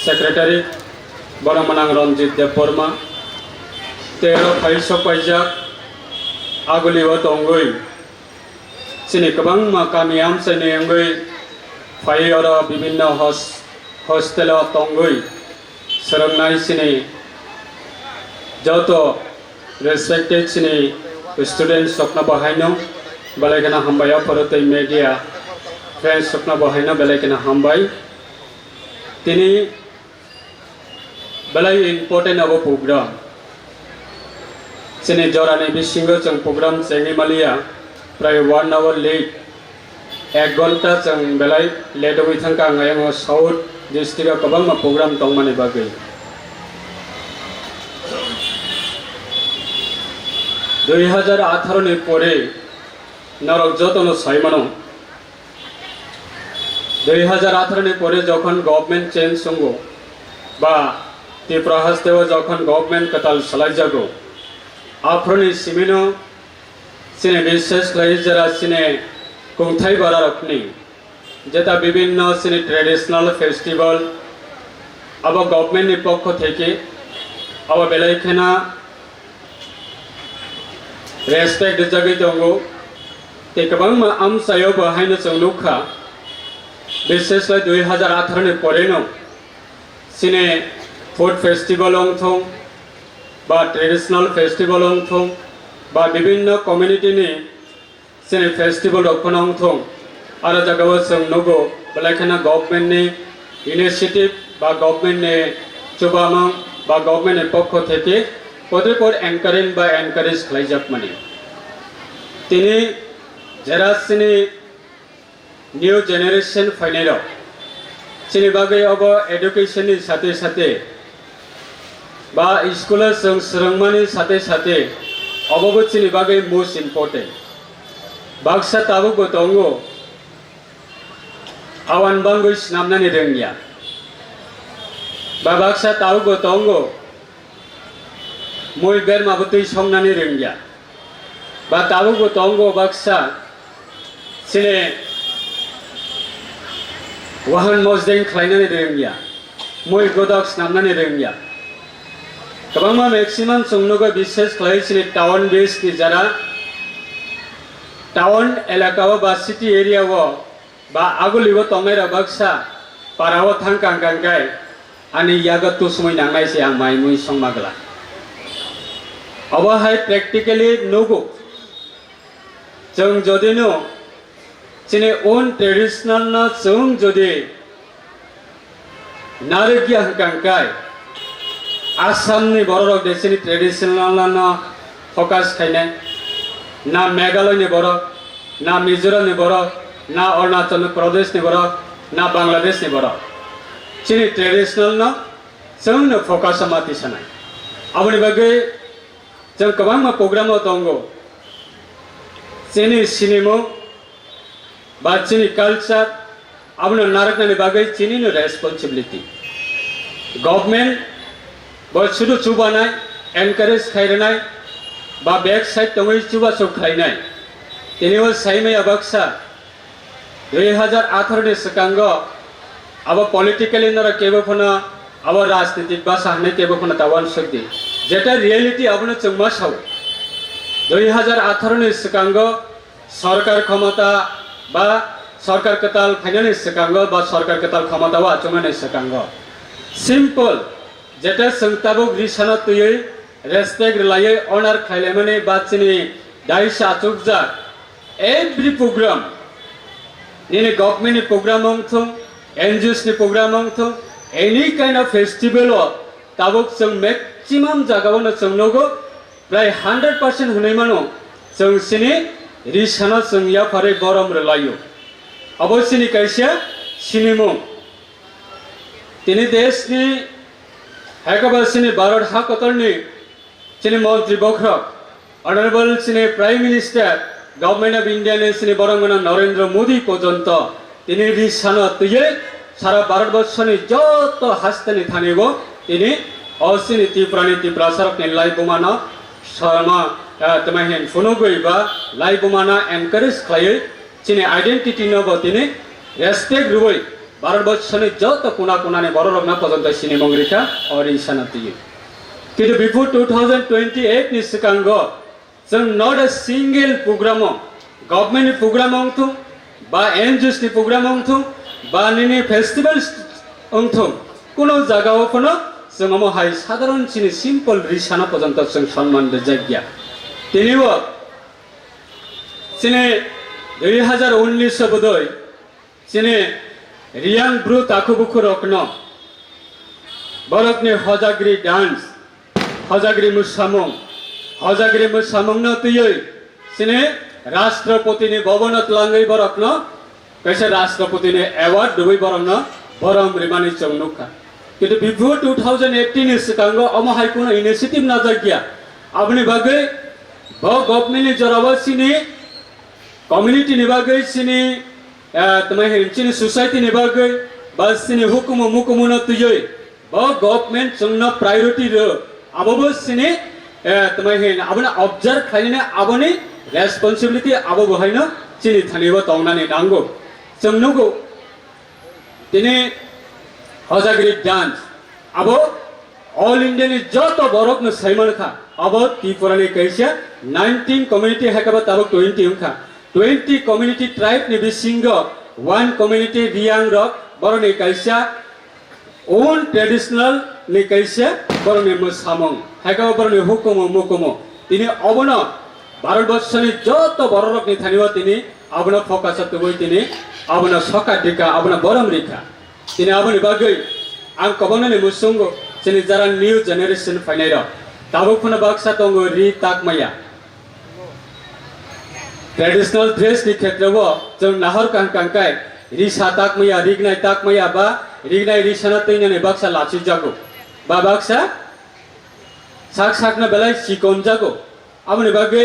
Secretary Baramanang Ranjit Deporma Tero Paisok Pajak Aguliwa Tongui Sini Kabang Makamiam Sini Angui Fayora Bibina Hostela Tongui Rwngnani Sini Joto respected Sini students Sokna Bahaino Balagana Hambaya Parote media friends Sokna Bahaino Balagana Hambai Tini Balai important abo program Sini Jorani Bishingo Chang program Sengi Malia Pray 1 hour late Ek Golta Chang Balai late with Hanka Ngayang South District of Kabang program Tongmani Bagay 2018 এর পরে নরক যতন সাইমানো 2018 এর পরে যখন government change হঙ্গো বা ত্রিপুরা হাসতেও যখন government কতাল সালাই যাগো আফ্রনি Cimino সিনে বিশেষ লাই যারা সিনে কুংথাই বারা রকনি যেটা বিভিন্ন সিনে ট্র্যাডিশনাল ফেস্টিভ্যাল আবার গভর্নমেন্টের পক্ষ থেকে আবার বেলাইখানা Respect the Jagitongo, take a bang am sayo behind the Luka. Business like 2018 Poreno, Sine food festival on Thong, but traditional festival on Thong, but Bibina community name, Sine festival of Ponong Thong, Arajagawas Nogo, Balakana government name, initiative, by government name, Chubama, by government Epoko Tete. Potepor encouraged by encourage Klajak money. Tini Jerasini new generation finero. Sini bagai abo education ni sate sate. Ba scholar sang Rwngnani sate sate. Abo bo sini bagai most important. Baksa tabu botongo. Awan bangus namnani rengya. Ba baksa tabu botongo. Moi ber mabutui songnani rengya ba tabugo tongo baksa sine wahan mosdeng khlainani rengya moi godoks namnani rengya kabangma maximum songnoga bishesh khlai sine town based ni jara town elaka ba city area wo ba aguligo tongaira baksa parawo thangkang kangkai ani yaga tusmoi nangnai se ang mai mui songmagla Abahai practically no go. Chung Jodino Chine own traditional na chung Jodi Narigya Kankai Assam ni Borok Desini traditional na focus Kaine Na Meghalaya ni Borok Na Mizoram ni Borok Na Arunachal Pradesh ni Borok Na Bangladesh ni Borok Chine traditional na chung na focus amati sanai Abani bagai Jang kabang ma program o tongo Sini cinema ba chini culture abno naraknani bagai chini no responsibility government ba sudu chubanai encourage khairanai ba back side tongoi chuba so khainai tiniwa saimai abaksa 2018 ni sakango aba politically nara kebo phona aba rajnitik ba sahne kebo phona tawan sakdi যেটা reality আপনি চুম্মা সাউ 2018 এর সকাঙ্গ সরকার ক্ষমতা বা সরকার কতাল finance সকাঙ্গ বা সরকার কতাল ক্ষমতা বা চুমানে সকাঙ্গ simple যেটা সংতাবক রিসানা তুই রেসপেক্ট লায়ে অনার খাইলে মানে বাচিনি দাইসা আচুকজা এভরি প্রোগ্রাম নিনে গভর্নমেন্ট প্রোগ্রাম অংথ এনজিওস নি প্রোগ্রাম অংথ এনি কাইন্ড অফ ফেস্টিভ্যাল তাবক সং maximum jagawana chongnogo pray 100% hunai mano chong sini risana chongya phare borom re layo abosini kaisa sinimo tini desh ni hakaba sini barod ha kotorni sini montri bokhra honorable sini prime minister government of india ne sini borongana narendra modi pojonto tini risana tuye sara barod boshoni joto hastani thanebo tini Osini Tiprani Tiprasarap ni Lai Bumana Sama Temahin Funogoiba Lai Bumana encourage Clay Chini identity no botini respect Ruboi ভারতবর্ষের যত কোনা কোনানে বড় রকনা পর্যন্ত সিনি মংরিকা আর ইসানা তুই কিন্তু before 2028 ni sikango जों not a single program government program ontu ba NGOs ni program ontu ba nini festivals ontu kono jagao kono जों amo hai sadharon chini simple risana porjonto जों সম্মান জায়গা তিনিও chini 2019 bodoy chini riang bru takubuku rokno borokni hojagri dance hojagri musamung no tuyoi sini राष्ट्रपति ने भवनत लांगै बरकनो कैसे राष्ट्रपति ने अवार्ड दुबै बरकनो बरम रिमानी चंगनुखा किन्तु बिफोर 2018 नि सिकांगो अमहाय कुनो इनिशिएटिभ नाजागिया आपनि बागै ब गभर्नमेन्टनि जराबा सिनि कम्युनिटी नि बागै सिनि तमाय हिंचिनि सोसाइटी नि बागै बा सिनि हुकुम मुकुम न तुयै ब गभर्नमेन्ट जोंनो प्रायोरिटी रो आबो सिनि तमाय हिन आबने observe खायने आबने responsibility abo bohaino chini thanibo tongnani nango chongnugo tini hojagri dance abo all Indian ni joto borok no saiman kha abo tipurani kaisa 19 community hakaba tabo 20 kha 20 community tribe ni bisingo one community riang rock boroni kaisa own traditional ni kaisa boroni musamong hakaba boroni hukumo mukumo tini obono ভারতবর্ষের যত বড় রকম থানিব তিনি আপনার focus তুই তিনি আপনার সকা টিকা আপনার বরম রেখা তিনি আপনি বাগৈ আং কবননি মুসুঙ্গ তিনি যারা নিউ জেনারেশন ফাইনাইর তাবুকফোনা বাক্সা দङ রি তাকমায়া ट्रेडिशनल ड्रेस नि क्षेत्रबो जों नाहर कांकाय रिसा ताकमाया रिगनाय ताकमाया बा रिगनाय रिसाना तैनानै बाक्सा लाचि जागो बा बाक्सा साक साकना बेलाय सिकन जागो আপনি বাগে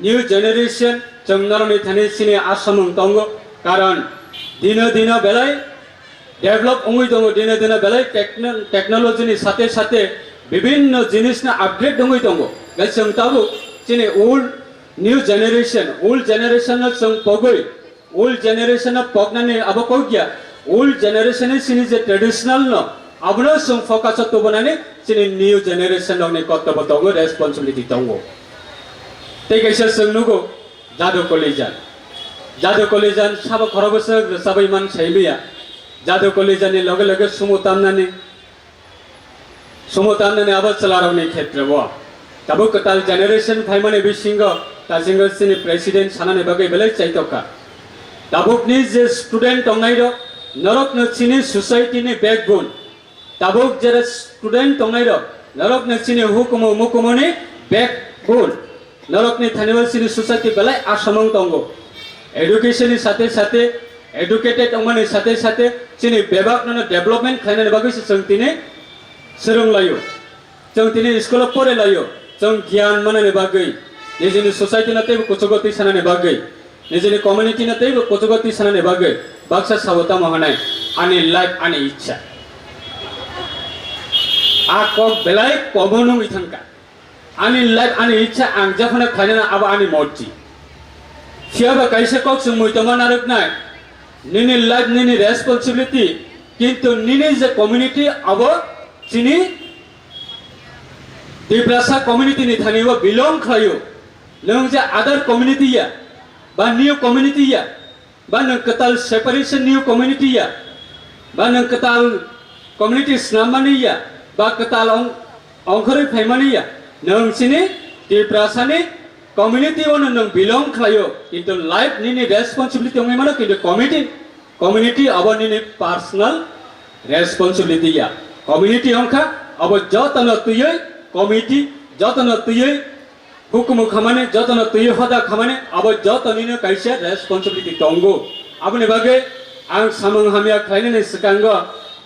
নিউ জেনারেশন চংনারনি থানি সিনে আসামং দङ কারণ দিন দিন বেলায় ডেভেলপ অঙ্গই দङ দিন দিন বেলায় টেকনোলজিনি সাথে সাথে বিভিন্ন জিনিস না আপডেট দङই দङ গাইসং তাবু চিনি ওল্ড নিউ জেনারেশন সং পগই ওল্ড জেনারেশন পগনানি আবো কগিয়া ওল্ড জেনারেশন সিনি যে ট্রেডিশনাল ন আবনো সং ফোকাস তো বনানি চিনি নিউ জেনারেশন দংনি কর্তব্য দङ রেসপন্সিবিলিটি দङ ঠিক আছে সঙ্গনুগো জাদু কলেজান সাবা খরবস সাবাই মান সাইবিয়া জাদু কলেজানি লগে লগে সুমতামনানি আবার চলারনি ক্ষেত্রে ব তাবো কতাল জেনারেশন ফাইমানে বিসিঙ্গ তাজিঙ্গ সিনি প্রেসিডেন্ট সানানে বাগে বেলাই চাইতকা তাবুকনি যে স্টুডেন্ট টংনাইর নরক নচিনি সোসাইটিনি ব্যাকবোন তাবুক যে স্টুডেন্ট টংনাইর নরক নচিনি হুকুম মুকুমনি ব্যাকবোন नरकनि थानिबा सिनि सोसाइटी बेलाय आसामं दङ एडुकेशननि साथे साथे एडुकेटेड अमानि साथे साथे सिनि बेबाकनो डेभलपमेन्ट खायनानि बागै जों तिनि सोलोंलायो जों तिनि स्कुलाव फरायलायो जों गियान माननि बागै निजिनि सोसाइटी नाते कुचगति सानानि बागै निजिनि कम्युनिटी नाते कुचगति सानानि बागै बाक्सा सावता महानाय आनि लाइफ आनि इच्छा आ कम बेलाय कमनु इथानका आनी लाइफ आनी इच्छा आं जाफना खायना आबा आनी मर्जी सियाबा काइसे कक जों मुइतमा नारकनाय निनि लाइफ निनि रेसपन्सिबिलिटी किन्तु निनि जे कम्युनिटी आबो चिनि दिब्रासा कम्युनिटी नि थानिबो बिलंग खायो नों जे अदर कम्युनिटी या बा न्यू कम्युनिटी या बा नों कताल सेपारेशन न्यू कम्युनिटी या बा नों कताल कम्युनिटी स्नामानि या बा कताल अंखरै फाइमानि या नोंसिनि दिब्रासानि कम्युनिटी वन नों बिलंग खायो किन्तु लाइफ निनि रेसपन्सिबिलिटी दङ मानो किन्तु कम्युनिटी अब निनि पर्सनल रेसपन्सिबिलिटी या कम्युनिटी अंखा अब जतन तुयै कमिटी जतन तुयै हुकुम खामाने जतन तुयै हदा खामाने अब जतनिनो काइसे रेसपन्सिबिलिटी दंगो आपनि बागे आं सामं हामिया खायनानि सिगांग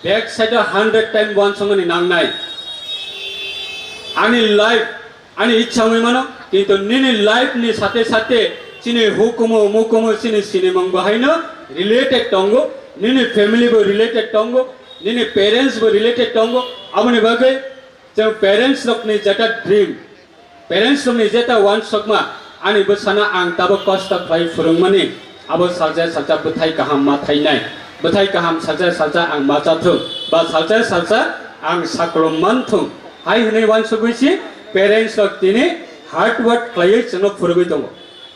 बैक साइड 100 टाइम वन संगनि नांनाय आनी लाइफ आनी इच्छा हुई मानो किन्तु निनी लाइफ नि साथे साथे चिनी हुकुमो मुकुमो चिनी सिनेमंग बहायनो रिलेटेड दंगो निनी फैमिली बो रिलेटेड दंगो निनी पेरेंट्स बो रिलेटेड दंगो आबनि बागै जों पेरेंट्स लोकनि जेटा ड्रीम पेरेंट्स लोकनि जेटा वान सकमा आनी बसाना आं ताबो कष्ट खाय फुरुंगमानि आबो साजा साजा बुथाय गाहाम मा थायनाय betai kaham salsa ang macathung ba salsa ang sakroman thung hai hune wan suguisi parents rok tini hard work clay chano phurgui tongo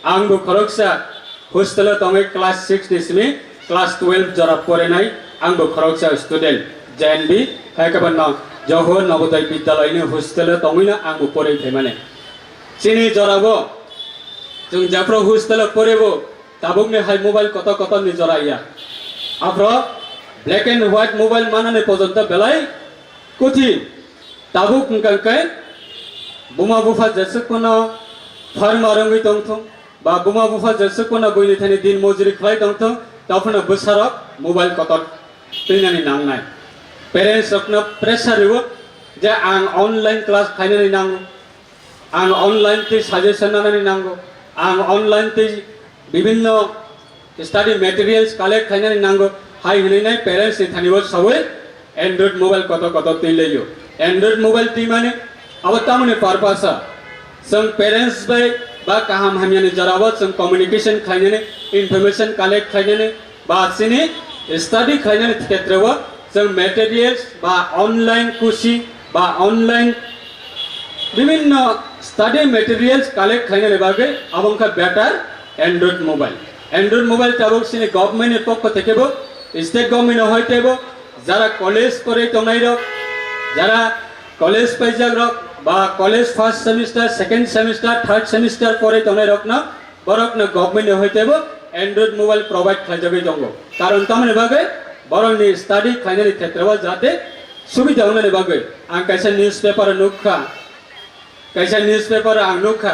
ang bu khoroksa hostel tonge class 6 dismi class 12 jara pore nai ang bu khoroksa student janbi hakabanna johor navodaya bidyalay ni hostel tongina ang bu pore themane chini jorabo jung japro hostel porebo tabuk ne hai mobile kota ni joraiya apro black and white mobile manane pojonto belai kuthi tabuk ngkai buma bufa jasukuna farm arangui tongthong ba buma bufa jasukuna boini thani din mojuri khlai tongthong tafuna busarok mobile kotot tinani nangnai parents rokno pressure ribo je ang online class khainani nango ang online te suggestion nanani nango ang online te bibhinno study materials collect khainani nango hai hinai parents ni thanibo sabai android mobile koto tileyo android mobile ti mane abatamune parpasa some parents by ba kaham hamyane jarawat some communication khainane information collect khainane ba sini study khainane kshetrawa some materials ba online kushi ba online বিভিন্ন study materials collect khainane bage abongka better android mobile tabok sini government er pokko theke bo state government hoitebo jara college pore tonai rok jara college paijak rok ba college first semester second semester third semester pore tonai rok na borok na government hoitebo android mobile provide khajabe jongo karon tamane bage borok ni study khainani khetreba jate subidha hunane bage ang kaisa newspaper ang nukha